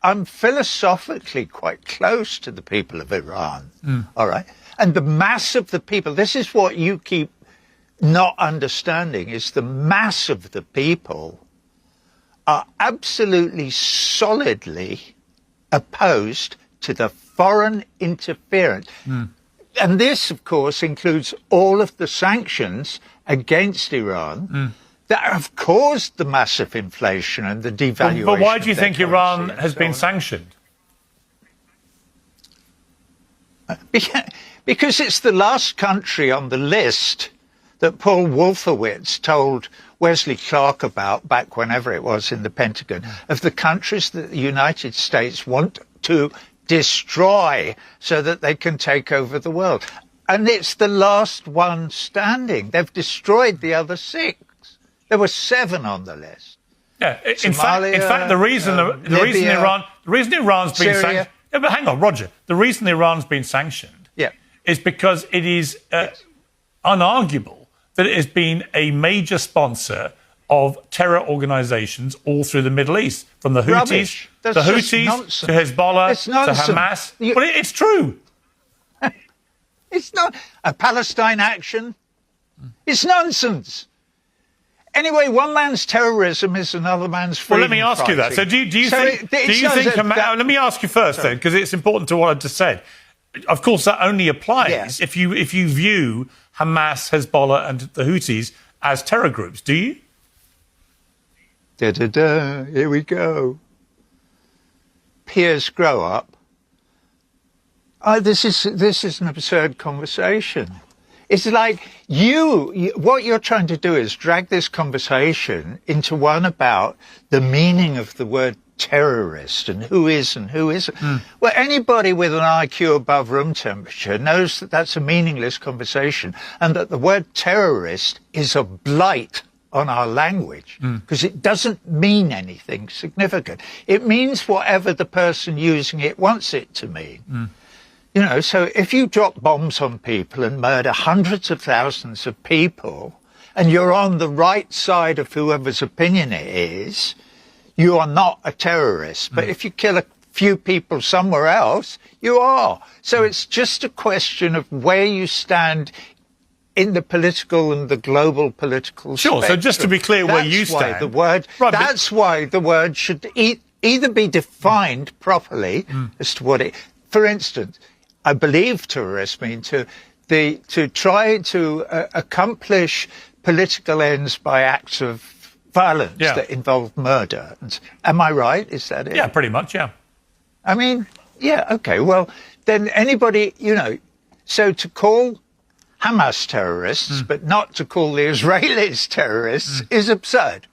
I'm philosophically quite close to the people of Iran, all right? And the mass of the people, this is what you keep not understanding, is the mass of the people are absolutely solidly opposed to the foreign interference. And this, of course, includes all of the sanctions against Iran that have caused the massive inflation and the devaluation. But why do you think Iran has been sanctioned? Because it's the last country on the list that Paul Wolfowitz told Wesley Clark about back whenever it was in the Pentagon, of the countries that the United States want to destroy so that they can take over the world. And it's the last one standing. They've destroyed the other 6. There were 7 on the list. Yeah, Somalia, in fact, the reason Iran's been sanctioned. Yeah, but hang on, Roger. The reason Iran's been sanctioned is because it is unarguable that it has been a major sponsor of terror organisations all through the Middle East, from the Houthis, to Hezbollah, to Hamas. Well, it's true. It's not a Palestine action. It's nonsense. Anyway, one man's terrorism is another man's freedom. Well, let me ask you that. So do you think let me ask you first then, because it's important to what I just said. Of course, that only applies if you view Hamas, Hezbollah and the Houthis as terror groups, do you? Here we go. Piers, grow up. This is an absurd conversation. It's like what you're trying to do is drag this conversation into one about the meaning of the word terrorist and who is and who isn't. Well, anybody with an IQ above room temperature knows that that's a meaningless conversation and that the word terrorist is a blight on our language because it doesn't mean anything significant. It means whatever the person using it wants it to mean. You know, so if you drop bombs on people and murder hundreds of thousands of people and you're on the right side of whoever's opinion it is, you are not a terrorist. But if you kill a few people somewhere else, you are. So it's just a question of where you stand in the political and the global political spectrum. So just to be clear where you stand. That's why the word should either be defined properly as to what it... For instance, I believe terrorists mean to try to accomplish political ends by acts of violence that involve murder. Am I right? Is that it? Yeah, pretty much, yeah. I mean, yeah, okay. Well, then anybody, so to call Hamas terrorists, but not to call the Israelis terrorists is absurd.